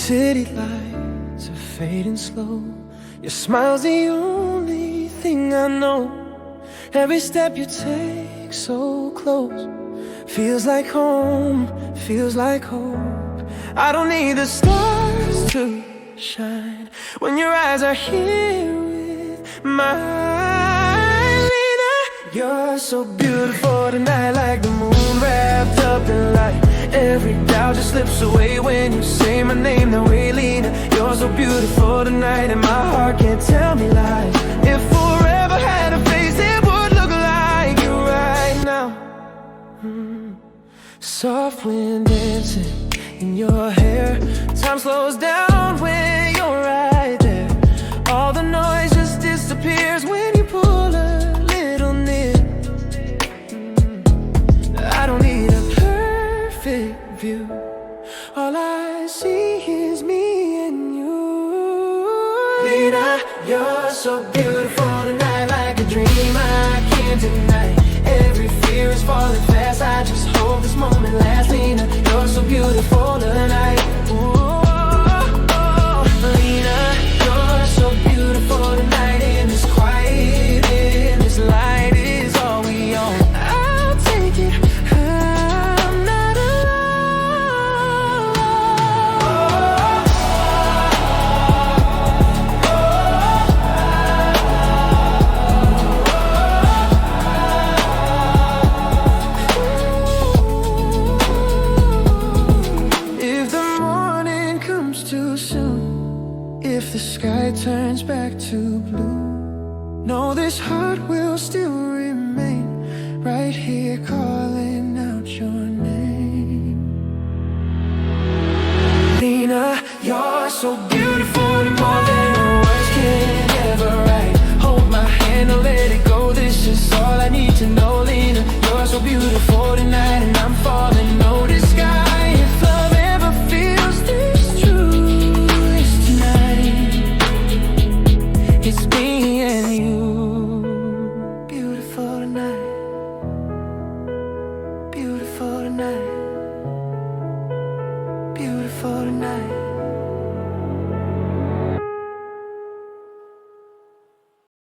City lights are fading slow. Your smile's the only thing I know. Every step you take so close feels like home, feels like hope. I don't need the stars to shine when your eyes are here with mine. Lina, you're so beautiful tonight, like the moon wrapped up in light. Every doubt just slips away when you say my name that way, Lina. You're so beautiful tonight, and my heart can't tell me lies. If forever had a face, it would look like you right now. Soft wind dancing in your hair. Time slows down when you're right there. All the noise just disappears when you pull a little near. I don't need a perfect view. All I see is me and you. Lina, you're so beautiful tonight, like a dream I can't deny. Every fear is falling fast, I just hope this moment lasts. Lina, you're so beautiful tonight. Lina, you're so beautiful tonight. In this quiet, in this light is all we own. I'll take it, I'm not too soon. If the sky turns back to blue, know this heart will still remain right here calling.